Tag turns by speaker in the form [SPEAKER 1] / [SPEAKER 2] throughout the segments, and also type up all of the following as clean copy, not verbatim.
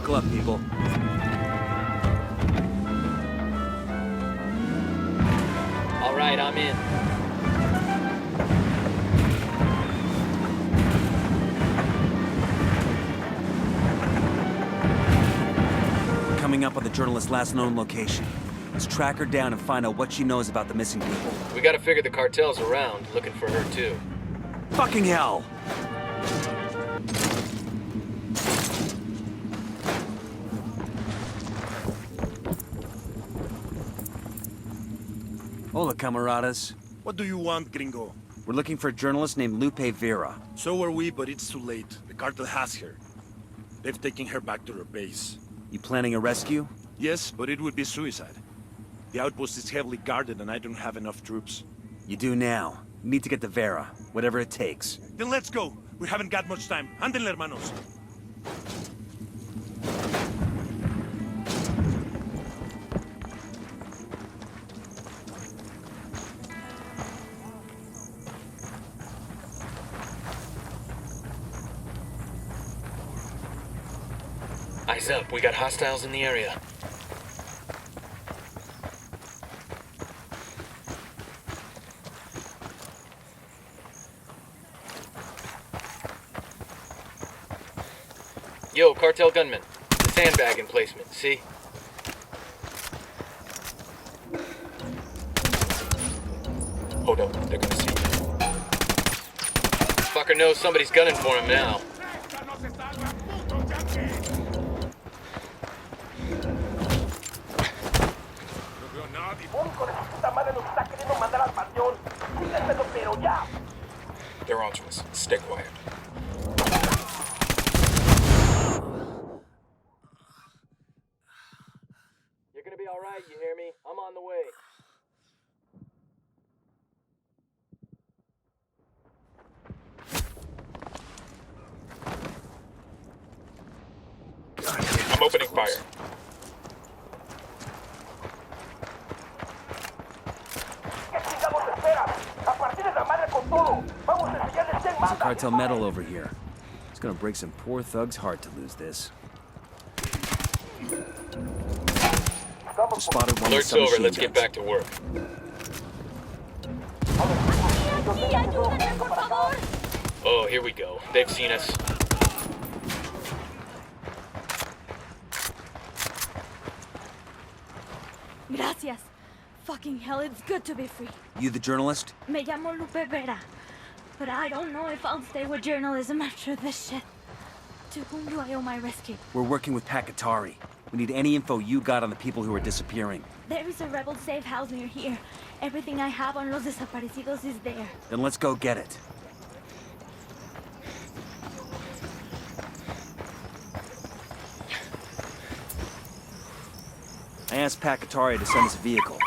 [SPEAKER 1] Buckle up, people.
[SPEAKER 2] All right, I'm in.
[SPEAKER 1] We're coming up on the journalist's last known location. Let's track her down and find out what she knows about the missing people.
[SPEAKER 2] We gotta figure the cartel's around, looking for her too.
[SPEAKER 1] Fucking hell! Hola, camaradas.
[SPEAKER 3] What do you want, gringo?
[SPEAKER 1] We're looking for a journalist named Lupe Vera.
[SPEAKER 3] So are we, but it's too late. The cartel has her. They've taken her back to their base.
[SPEAKER 1] You planning a rescue?
[SPEAKER 3] Yes, but it would be suicide. The outpost is heavily guarded and I don't have enough troops.
[SPEAKER 1] You do now. You need to get to Vera, whatever it takes.
[SPEAKER 3] Then let's go. We haven't got much time. Anden, hermanos.
[SPEAKER 2] Eyes up, we got hostiles in the area. Yo, cartel gunman. The sandbag emplacement, see? Hold up, they're gonna see me. Fucker knows somebody's gunning for him now. They're on to us. Stay quiet. You're gonna be alright, you hear me? I'm on the way. I'm opening fire.
[SPEAKER 1] There's a cartel medal over here. It's gonna break some poor thug's heart to lose this. Just spotted one
[SPEAKER 2] Alert's over, let's get back to work. Oh, here we go. They've seen us.
[SPEAKER 4] Gracias. Fucking hell, it's good to be free.
[SPEAKER 1] You the journalist?
[SPEAKER 4] Me llamo Lupe Vera. But I don't know if I'll stay with journalism after this shit. To whom do I owe my rescue?
[SPEAKER 1] We're working with Pakatari. We need any info you got on the people who are disappearing.
[SPEAKER 4] There is a rebel safe house near here. Everything I have on los desaparecidos is there.
[SPEAKER 1] Then let's go get it. I asked Pakatari to send us a vehicle.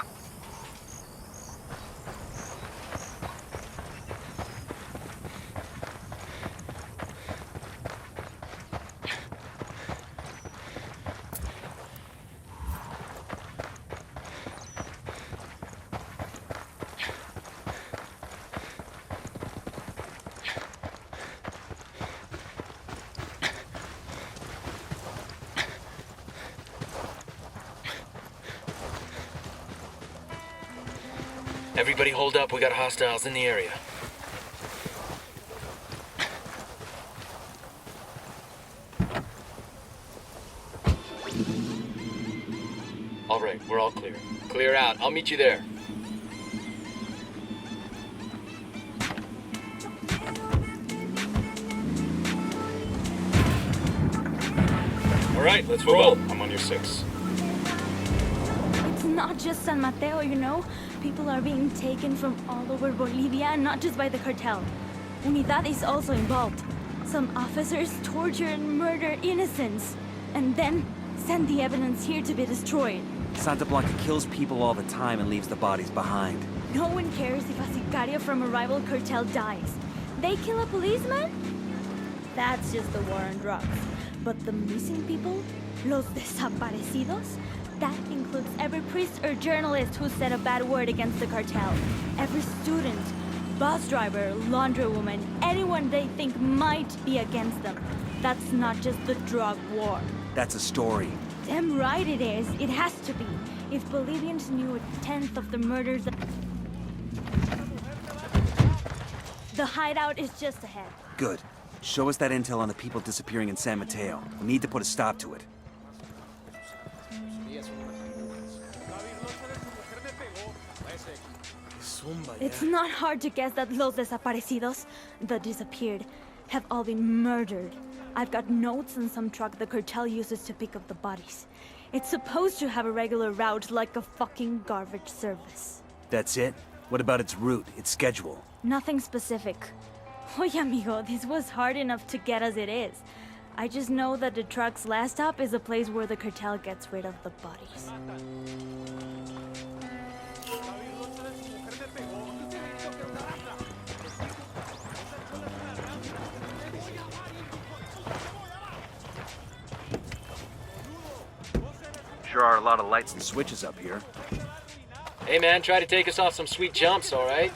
[SPEAKER 2] Everybody hold up, we got hostiles in the area. All right, we're all clear. Clear out, I'll meet you there. All right, let's roll. I'm on your 6.
[SPEAKER 4] It's not just San Mateo, you know? People are being taken from all over Bolivia, and not just by the cartel. Unidad is also involved. Some officers torture and murder innocents, and then send the evidence here to be destroyed.
[SPEAKER 1] Santa Blanca kills people all the time and leaves the bodies behind.
[SPEAKER 4] No one cares if a sicario from a rival cartel dies. They kill a policeman? That's just the war on drugs. But the missing people? Los desaparecidos? That includes every priest or journalist who said a bad word against the cartel. Every student, bus driver, laundrywoman, anyone they think might be against them. That's not just the drug war.
[SPEAKER 1] That's a story.
[SPEAKER 4] Damn right it is. It has to be. If Bolivians knew a tenth of the murders... The hideout is just ahead.
[SPEAKER 1] Good. Show us that intel on the people disappearing in San Mateo. We need to put a stop to it.
[SPEAKER 4] It's not hard to guess that los desaparecidos, the disappeared, have all been murdered. I've got notes and some truck the cartel uses to pick up the bodies. It's supposed to have a regular route like a fucking garbage service.
[SPEAKER 1] That's it? What about its route, its schedule?
[SPEAKER 4] Nothing specific. Oye, amigo, this was hard enough to get as it is. I just know that the truck's last stop is a place where the cartel gets rid of the bodies.
[SPEAKER 1] Sure are a lot of lights and switches up here.
[SPEAKER 2] Hey man, try to take us off some sweet jumps, alright?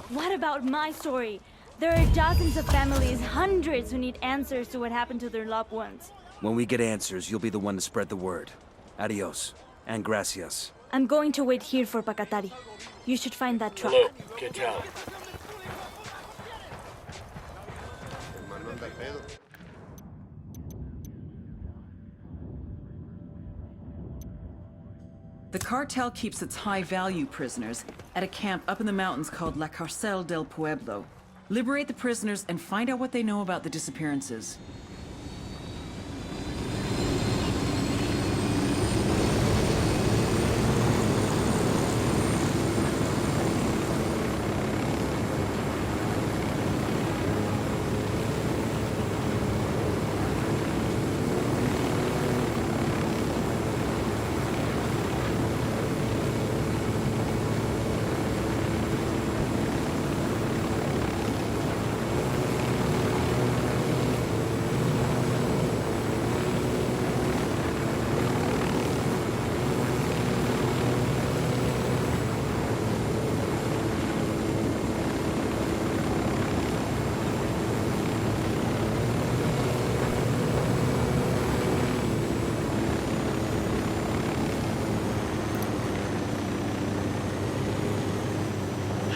[SPEAKER 4] What about my story? There are dozens of families, hundreds who need answers to what happened to their loved ones.
[SPEAKER 1] When we get answers, you'll be the one to spread the word. Adios. And gracias.
[SPEAKER 4] I'm going to wait here for Pacatari. You should find that truck.
[SPEAKER 2] Hello, ¿qué tal?
[SPEAKER 5] The cartel keeps its high-value prisoners at a camp up in the mountains called La Cárcel del Pueblo. Liberate the prisoners and find out what they know about the disappearances.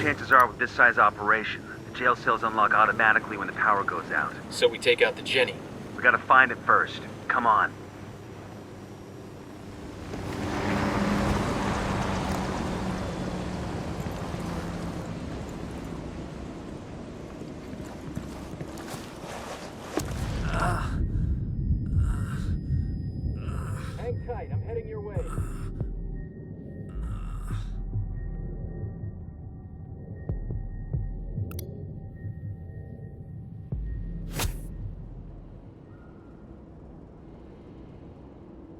[SPEAKER 1] Chances are with this size operation, the jail cells unlock automatically when the power goes out.
[SPEAKER 2] So we take out the Jenny.
[SPEAKER 1] We gotta find it first. Come on.
[SPEAKER 2] Hang tight, I'm heading your way.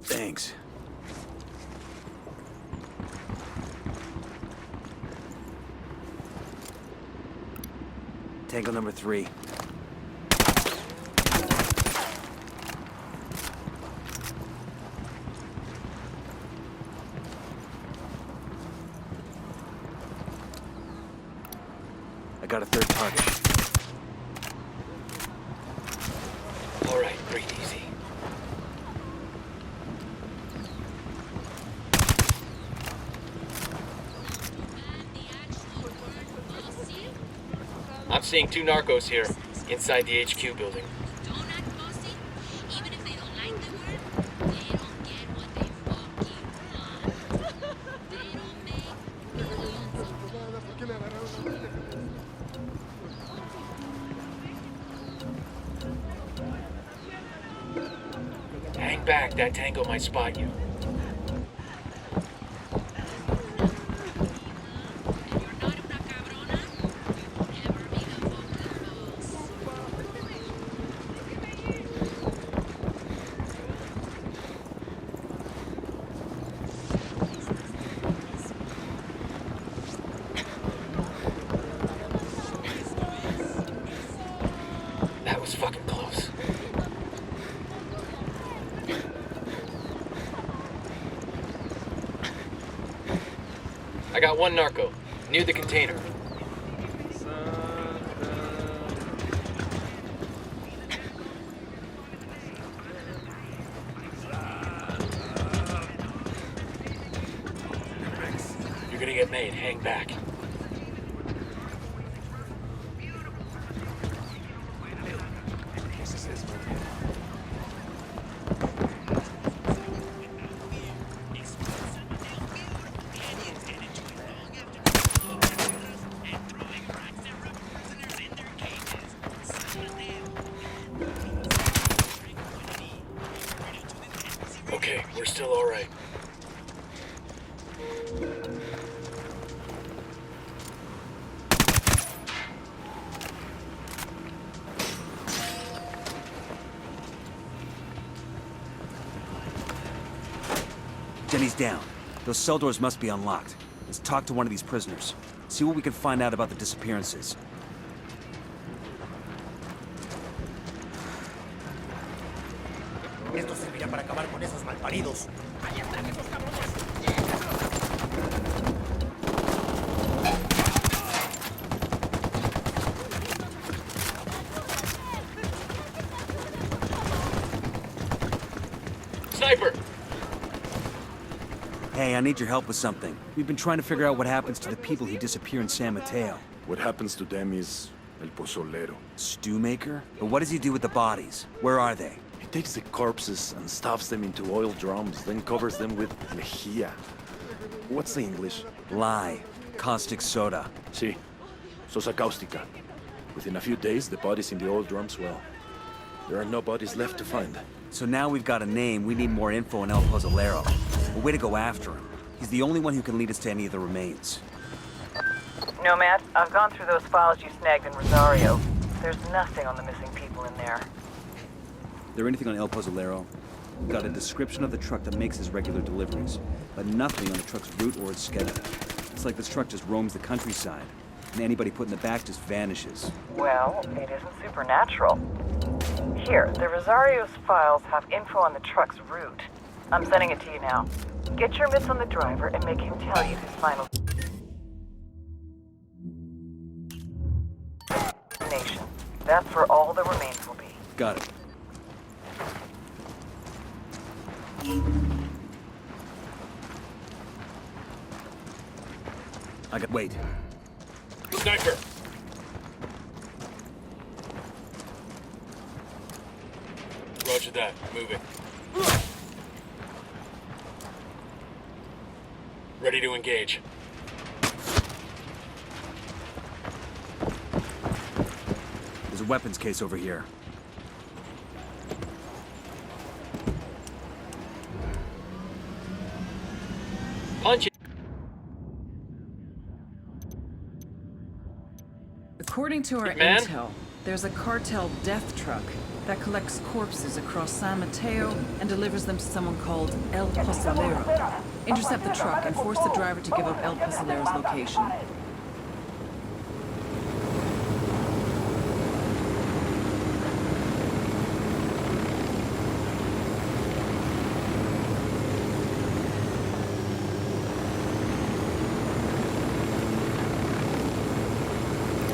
[SPEAKER 1] Thanks. Tango number 3. I got a third target.
[SPEAKER 2] All right, breathe easy. I'm seeing 2 narcos here, inside the HQ building.
[SPEAKER 6] Don't act bossy. Even if they don't like the word, they don't get what they fucking want. They don't make millions of
[SPEAKER 2] Hang back, that tango might spot you. That was fucking close. I got one narco, near the container. You're gonna get made, hang back. Okay, we're still all right.
[SPEAKER 1] Jenny's down. Those cell doors must be unlocked. Let's talk to one of these prisoners. See what we can find out about the disappearances.
[SPEAKER 7] Esto servirá para acabar con esos malparidos. ¡Ahí están esos cabrones!
[SPEAKER 2] Sniper!
[SPEAKER 1] Hey, I need your help with something. We've been trying to figure out what happens to the people who disappear in San Mateo.
[SPEAKER 3] What happens to them is El Pozolero.
[SPEAKER 1] Stew maker? But what does he do with the bodies? Where are they?
[SPEAKER 3] He takes the corpses and stuffs them into oil drums, then covers them with lejía. What's the English?
[SPEAKER 1] Lye. Caustic soda.
[SPEAKER 3] Sí, sosa cáustica. Within a few days, the bodies in the oil drums, well, there are no bodies left to find.
[SPEAKER 1] So now we've got a name, we need more info on El Pozolero. A way to go after him. He's the only one who can lead us to any of the remains.
[SPEAKER 8] Nomad, I've gone through those files you snagged in Rosario. There's nothing on the missing people in there.
[SPEAKER 1] There anything on El Pozolero? We've got a description of the truck that makes his regular deliveries, but nothing on the truck's route or its schedule. It's like this truck just roams the countryside, and anybody put in the back just vanishes.
[SPEAKER 8] Well, it isn't supernatural. Here, the Rosario's files have info on the truck's route. I'm sending it to you now. Get your mitts on the driver and make him tell you his final destination. That's where all the remains will be.
[SPEAKER 1] Got it. Wait.
[SPEAKER 2] Sniper! Roger that. Moving. Ready to engage.
[SPEAKER 1] There's a weapons case over here.
[SPEAKER 2] Punch it.
[SPEAKER 5] According to our
[SPEAKER 2] Man?
[SPEAKER 5] intel, there's a cartel death truck that collects corpses across San Mateo and delivers them to someone called El Pozolero. Intercept the truck and force the driver to give up El Pozolero's location.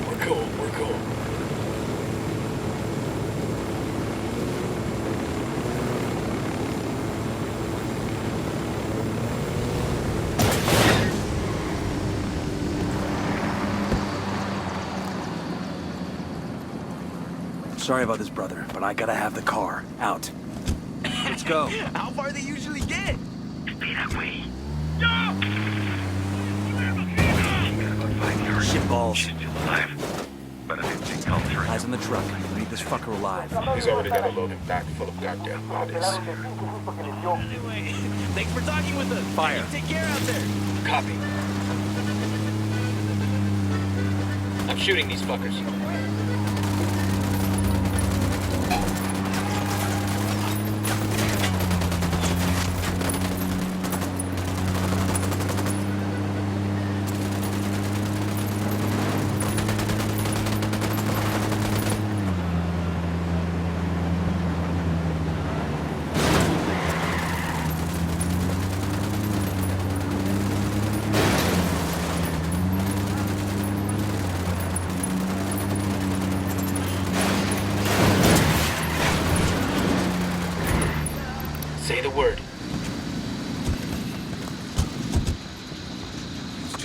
[SPEAKER 2] We're cool. We're cool.
[SPEAKER 1] Sorry about this, brother, but I gotta have the car. Out. Let's go.
[SPEAKER 7] How far they usually get?
[SPEAKER 1] Shit balls. Eyes on the truck. We need this fucker alive.
[SPEAKER 2] He's already got a loading back full of goddamn bodies.
[SPEAKER 7] Anyway, thanks for talking with us.
[SPEAKER 1] Fire.
[SPEAKER 7] You take care out there.
[SPEAKER 2] Copy. I'm shooting these fuckers.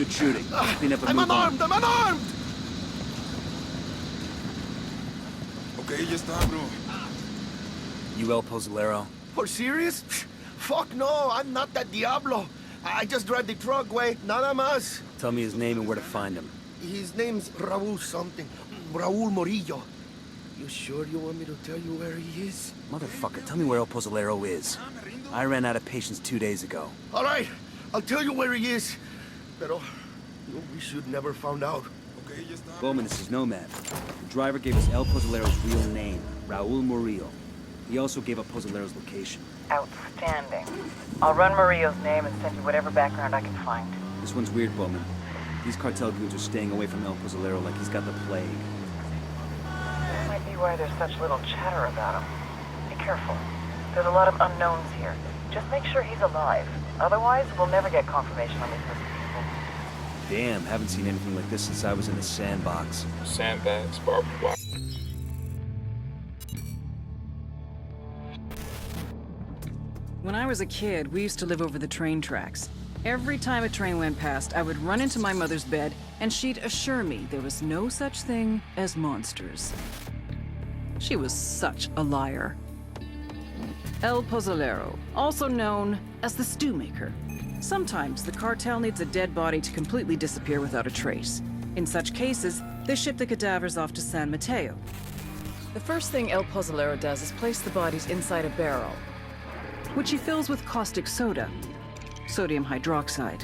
[SPEAKER 1] registered shooting. Clean up and
[SPEAKER 7] I'm
[SPEAKER 1] move on.
[SPEAKER 7] unarmed! I'm unarmed! Okay, ya está, bro.
[SPEAKER 1] You El Pozolero?
[SPEAKER 7] For serious? Fuck no, I'm not that Diablo. I just drive the truck, güey. Nada más.
[SPEAKER 1] Tell me his name and where to find him.
[SPEAKER 7] His name's Raul something. Raul Morillo. You sure you want me to tell you where he is?
[SPEAKER 1] Motherfucker, tell me where El Pozolero is. I ran out of patience 2 days ago.
[SPEAKER 7] All right, I'll tell you where he is. Pero we should never found out. Okay, ya está.
[SPEAKER 1] Bowman, this is Nomad. The driver gave us El Pozolero's real name, Raul Murillo. He also gave up Pozolero's location.
[SPEAKER 8] Outstanding. I'll run Mario's name and send you whatever background I can find.
[SPEAKER 1] This one's weird, Bowman. These cartel goons are staying away from El Pozolero like he's got the plague.
[SPEAKER 8] That might be why there's such little chatter about him. Be careful. There's a lot of unknowns here. Just make sure he's alive. Otherwise, we'll never get confirmation on these missing people.
[SPEAKER 1] Damn, haven't seen anything like this since I was in the sandbox.
[SPEAKER 2] Sandbags, barbed wire.
[SPEAKER 5] When I was a kid, we used to live over the train tracks. Every time a train went past, I would run into my mother's bed, and she'd assure me there was no such thing as monsters. She was such a liar. El Pozolero, also known as the Stew Maker. Sometimes the cartel needs a dead body to completely disappear without a trace. In such cases, they ship the cadavers off to San Mateo. The first thing El Pozolero does is place the bodies inside a barrel, which he fills with caustic soda, sodium hydroxide,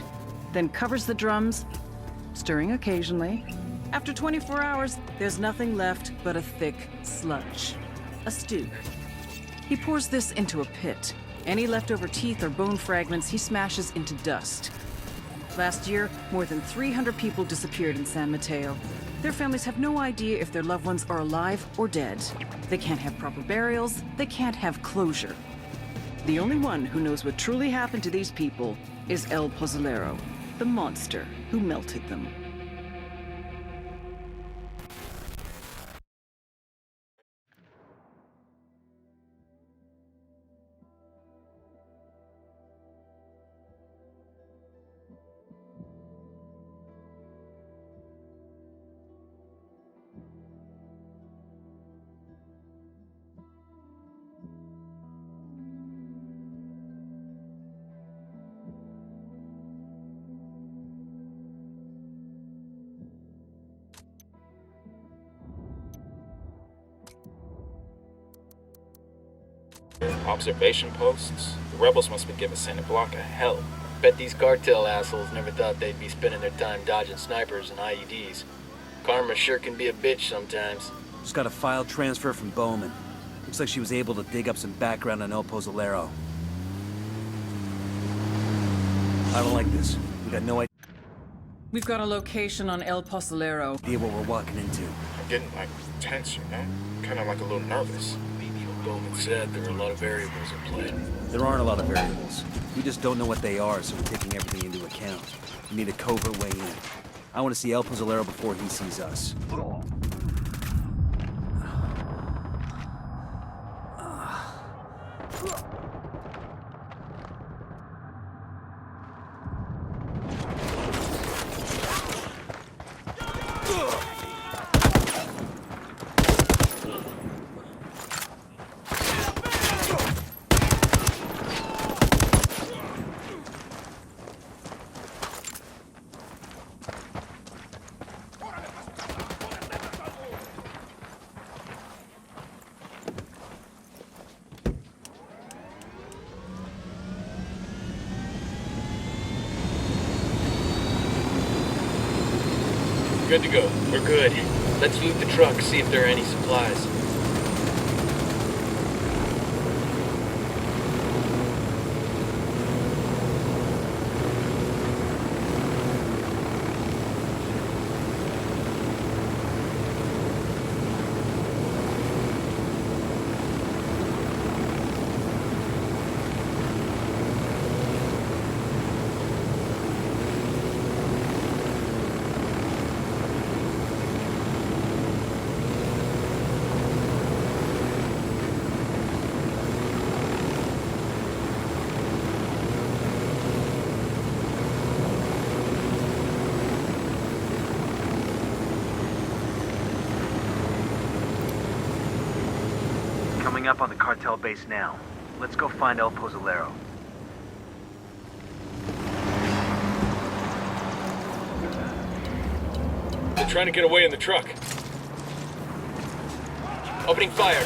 [SPEAKER 5] then covers the drums, stirring occasionally. After 24 hours, there's nothing left but a thick sludge, a stew. He pours this into a pit. Any leftover teeth or bone fragments he smashes into dust. Last year, more than 300 people disappeared in San Mateo. Their families have no idea if their loved ones are alive or dead. They can't have proper burials, they can't have closure. The only one who knows what truly happened to these people is El Pozolero, the monster who melted them.
[SPEAKER 2] Observation posts? The rebels must be giving Santa Blanca hell.
[SPEAKER 9] Bet these cartel assholes never thought they'd be spending their time dodging snipers and IEDs. Karma sure can be a bitch sometimes.
[SPEAKER 1] Just got a file transfer from Bowman. Looks like she was able to dig up some background on El Pozolero. I don't like this. We got no
[SPEAKER 5] We've got a location on El Pozolero.
[SPEAKER 1] idea what we're walking into.
[SPEAKER 2] I'm getting, like, tense, you know? Kinda like a little nervous.
[SPEAKER 9] Bowman said there were a lot of variables at play.
[SPEAKER 1] There aren't a lot of variables. We just don't know what they are, so we're taking everything into account. We need a covert way in. I want to see El Pozolero before he sees us.
[SPEAKER 9] Good to go. We're good. Let's loot the truck, see if there are any supplies.
[SPEAKER 1] moving up on the cartel base now. Let's go find El Pozolero.
[SPEAKER 9] They're trying to get away in the truck. Opening fire.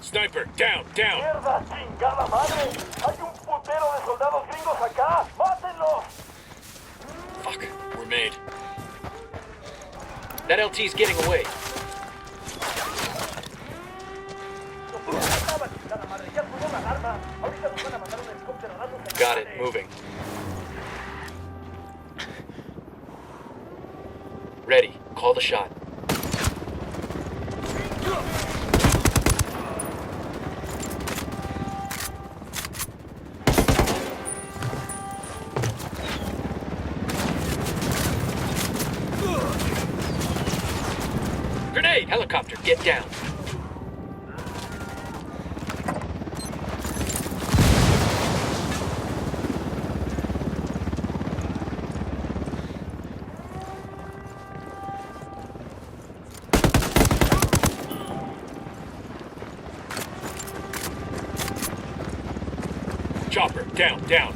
[SPEAKER 9] Sniper, down, down.
[SPEAKER 10] ¡Mierda, chingada madre! ¡Hay un putero de soldados gringos acá! ¡Mátenlos!
[SPEAKER 9] Fuck, we're made. That LT's getting away. Got it, moving. Ready, call the shot. Grenade! Helicopter, get down. Chopper, down, down.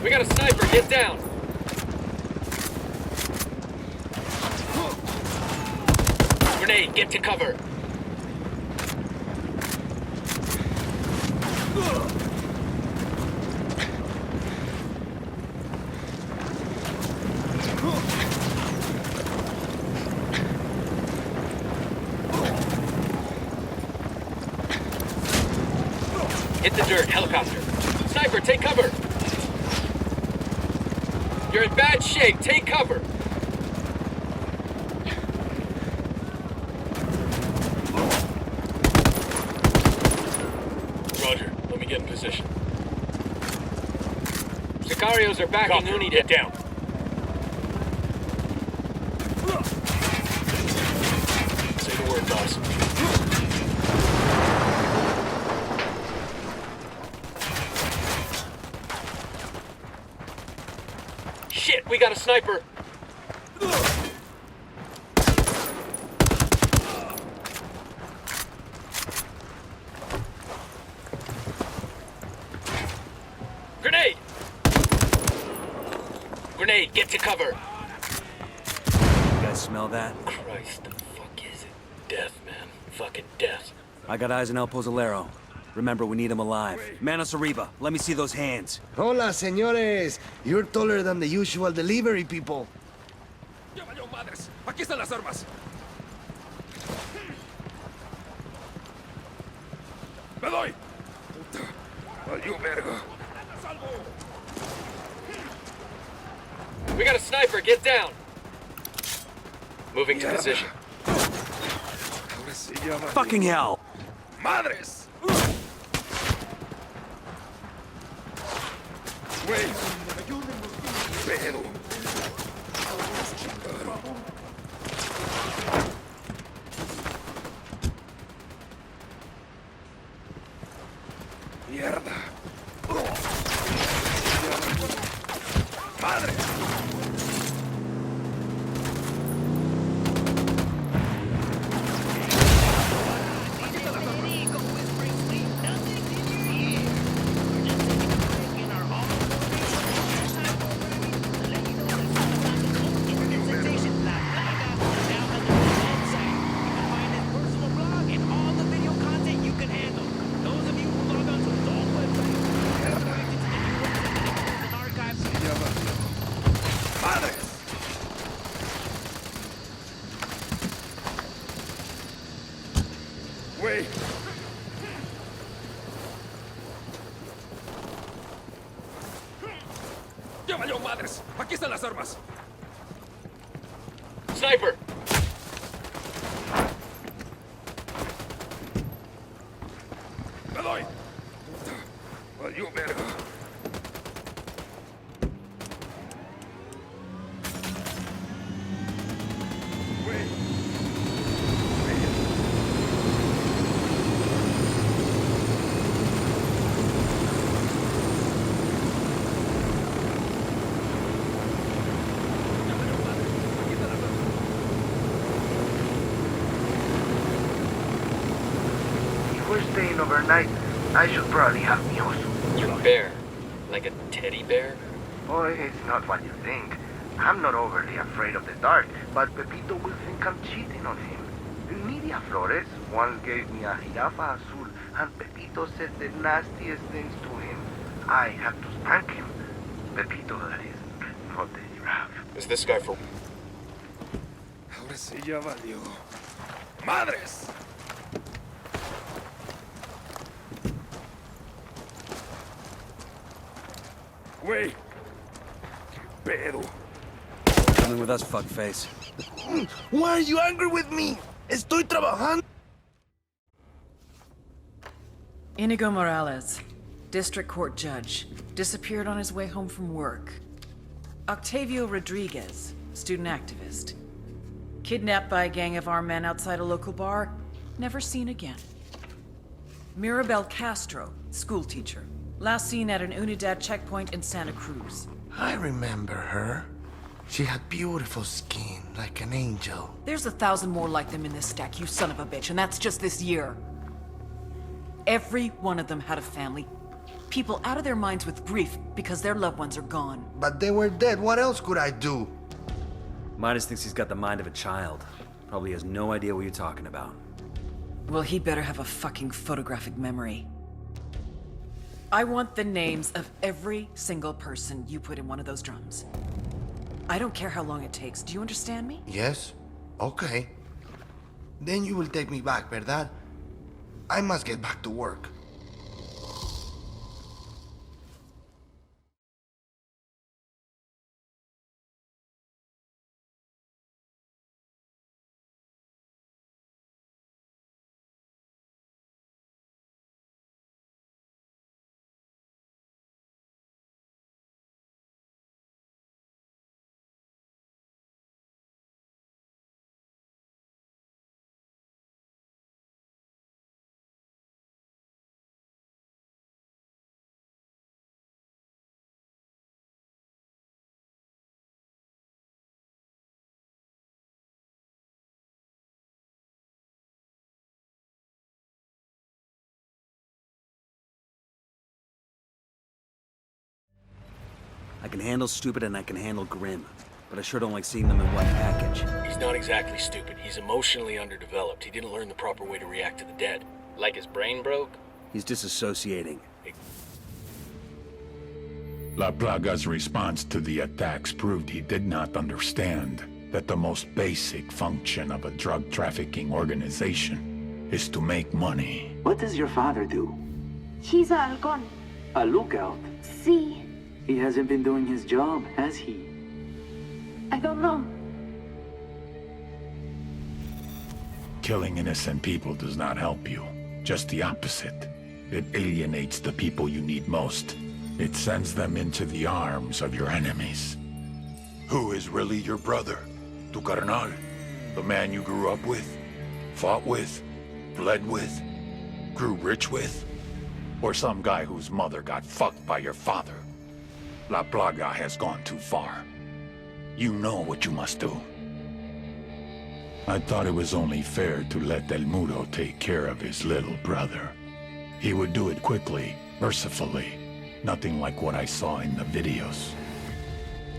[SPEAKER 9] We got a sniper, get down. Grenade, get to cover. Hit the dirt, helicopter. Sniper, take cover. You're in bad shape, take cover. Roger, let me get in position. Sicarios are backing Uni to down. Say the word, boss. Shit, we got a sniper. Grenade! Grenade, get to cover.
[SPEAKER 1] You guys smell that?
[SPEAKER 9] Christ, the fuck is it? Death, man. Fucking death.
[SPEAKER 1] I got eyes on El Pozolero. Remember, we need him alive. Manos arriba, let me see those hands.
[SPEAKER 7] Hola, señores. You're taller than the usual delivery people.
[SPEAKER 3] ¡Ya valió madres! ¡Aquí están las armas! ¡Me doy! ¡Puta! ¡Valió verga!
[SPEAKER 9] We got a sniper, get down. Moving to position.
[SPEAKER 3] Ahora sí ya valió.
[SPEAKER 1] Fucking hell!
[SPEAKER 3] ¡Madres! Güey, pero... Mierda. Madre. Güey. ¡Ya valió madres! ¡Aquí están las armas!
[SPEAKER 9] Sniper!
[SPEAKER 3] ¡Me doy! Puta, valió verga. Güey.
[SPEAKER 7] we're staying overnight, I should probably have news.
[SPEAKER 9] Bear. Like a teddy bear?
[SPEAKER 7] Boy, it's not what you think. I'm not overly afraid of the dark, but Pepito will think I'm cheating on him. Nidia Flores once gave me a jirafa azul, and Pepito said the nastiest things to him. I have to spank him. Pepito, that is, not the giraffe.
[SPEAKER 2] Is this guy for...
[SPEAKER 3] Ahora sí ya valió. Madres! Wait. ¿Qué pedo?
[SPEAKER 1] Coming with us, fuckface.
[SPEAKER 7] Why are you angry with me? Estoy trabajando.
[SPEAKER 5] Inigo Morales, district court judge, disappeared on his way home from work. Octavio Rodriguez, student activist. Kidnapped by a gang of armed men outside a local bar, never seen again. Mirabel Castro, schoolteacher, last seen at an Unidad checkpoint in Santa Cruz.
[SPEAKER 7] I remember her. She had beautiful skin, like an angel.
[SPEAKER 5] There's 1,000 more like them in this stack, you son of a bitch, and that's just this year. Every one of them had a family. People out of their minds with grief because their loved ones are gone.
[SPEAKER 7] But they were dead. What else could I do?
[SPEAKER 1] Midas thinks he's got the mind of a child. Probably has no idea what you're talking about.
[SPEAKER 5] Well, he better have a fucking photographic memory. I want the names of every single person you put in one of those drums. I don't care how long it takes. Do you understand me?
[SPEAKER 7] Yes? Okay. Then you will take me back, ¿verdad? I must get back to work.
[SPEAKER 1] I can handle stupid and I can handle grim, but I sure don't like seeing them in one package.
[SPEAKER 9] He's not exactly stupid. He's emotionally underdeveloped. He didn't learn the proper way to react to the dead. Like his brain broke?
[SPEAKER 1] He's disassociating.
[SPEAKER 11] La Plaga's response to the attacks proved he did not understand that the most basic function of a drug trafficking organization is to make money.
[SPEAKER 12] What does your father do?
[SPEAKER 4] He's a halcón.
[SPEAKER 12] A lookout?
[SPEAKER 4] Sí.
[SPEAKER 12] He hasn't been doing his job, has he?
[SPEAKER 4] I don't know.
[SPEAKER 11] Killing innocent people does not help you. Just the opposite. It alienates the people you need most. It sends them into the arms of your enemies. Who is really your brother? Tu carnal? The man you grew up with? Fought with? Bled with? Grew rich with? Or some guy whose mother got fucked by your father? La Plaga has gone too far. You know what you must do. I thought it was only fair to let El Muro take care of his little brother. He would do it quickly, mercifully. Nothing like what I saw in the videos.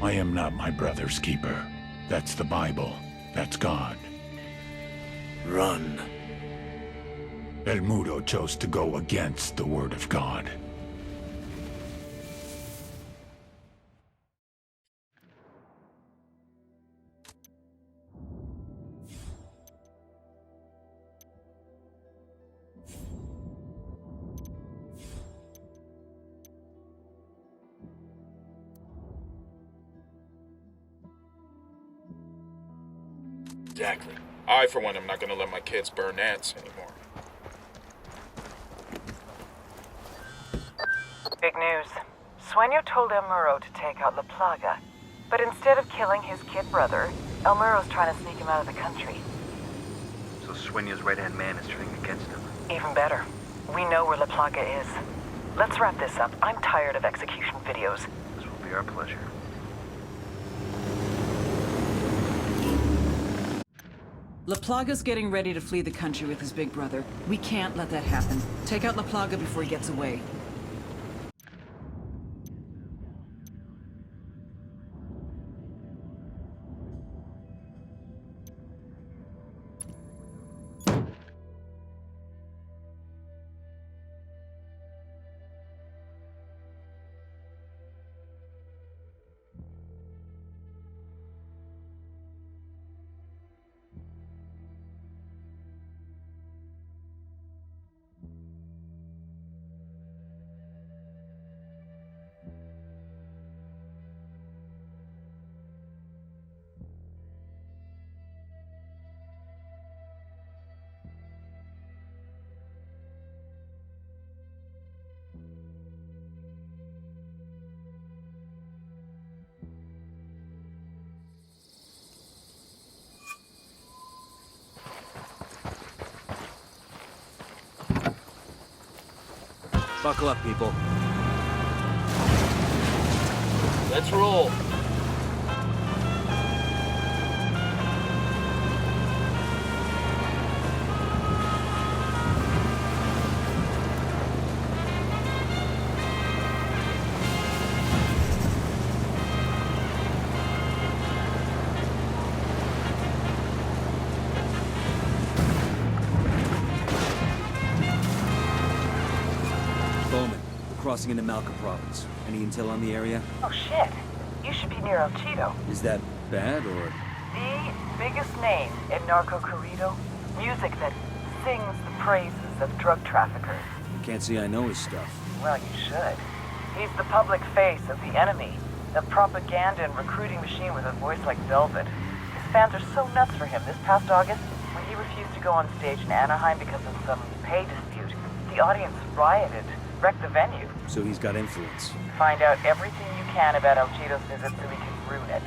[SPEAKER 11] I am not my brother's keeper. That's the Bible. That's God.
[SPEAKER 3] Run.
[SPEAKER 11] El Muro chose to go against the word of God.
[SPEAKER 2] Exactly. I, for one, am not gonna let my kids burn ants anymore.
[SPEAKER 8] Big news. Sueño told El Muro to take out La Plaga, but instead of killing his kid brother, El Muro's trying to sneak him out of the country.
[SPEAKER 13] So Sueño's right-hand man is turning against him.
[SPEAKER 8] Even better. We know where La Plaga is. Let's wrap this up. I'm tired of execution videos.
[SPEAKER 13] This will be our pleasure.
[SPEAKER 5] La Plaga's getting ready to flee the country with his big brother. We can't let that happen. Take out La Plaga before he gets away.
[SPEAKER 1] Buckle up, people.
[SPEAKER 9] Let's roll.
[SPEAKER 1] Crossing into Malca province. Any intel on the area?
[SPEAKER 8] Oh shit. You should be near El Cheeto.
[SPEAKER 1] Is that bad, or...?
[SPEAKER 8] The biggest name in Narco Corrido. Music that sings the praises of drug traffickers.
[SPEAKER 1] Can't say I know his stuff.
[SPEAKER 8] Well, you should. He's the public face of the enemy. The propaganda and recruiting machine with a voice like velvet. His fans are so nuts for him. This past August, when he refused to go on stage in Anaheim because of some pay dispute, the audience rioted, wrecked the venue.
[SPEAKER 1] So he's got influence.
[SPEAKER 8] Find out everything you can about El Cheeto's visit so he can ruin it.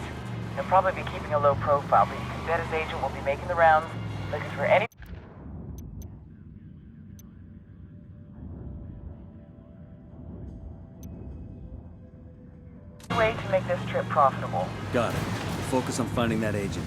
[SPEAKER 8] He'll probably be keeping a low profile, but you can bet his agent will be making the rounds, looking for any... way to make this trip profitable.
[SPEAKER 1] Got it. Focus on finding that agent.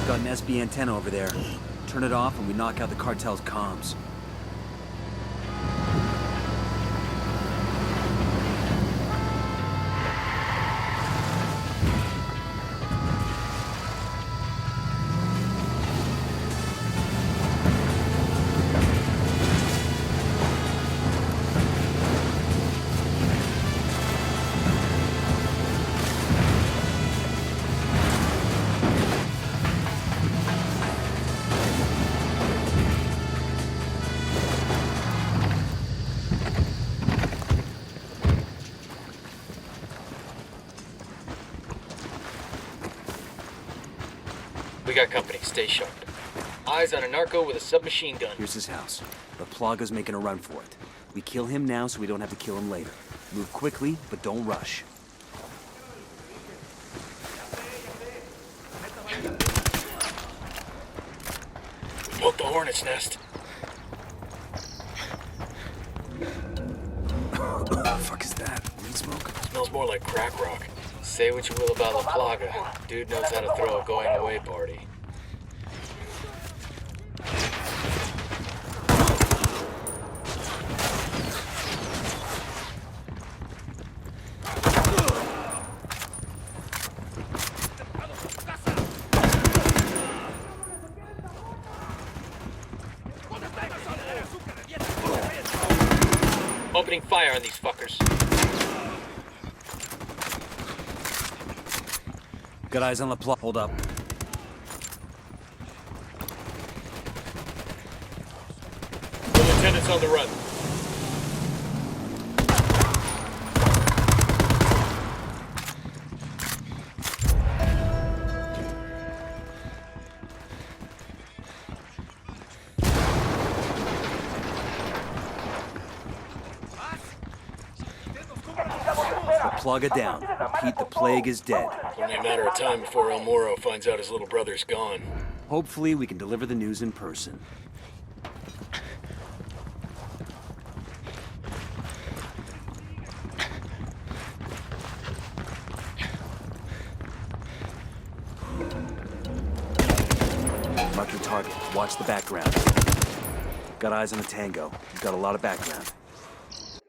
[SPEAKER 1] Got an SB antenna over there. Turn it off and we knock out the cartel's comms.
[SPEAKER 9] We got company. Stay sharp. Eyes on a narco with a submachine gun.
[SPEAKER 1] Here's his house. The Plaga's making a run for it. We kill him now so we don't have to kill him later. Move quickly, but don't rush.
[SPEAKER 9] We poked the hornet's nest.
[SPEAKER 1] What the fuck is that? Weed smoke?
[SPEAKER 9] Smells more like crack rock. Say what you will about La Plaga. Dude knows how to throw a going-away party. Opening fire on these fuckers.
[SPEAKER 1] Got eyes on the plot. Hold up.
[SPEAKER 9] The lieutenant's on the run.
[SPEAKER 1] Plaga down. Repeat, the plague is dead.
[SPEAKER 9] Only a matter of time before El Moro finds out his little brother's gone.
[SPEAKER 1] Hopefully, we can deliver the news in person. Mark your target. Watch the background. Got eyes on the tango. You've got a lot of background.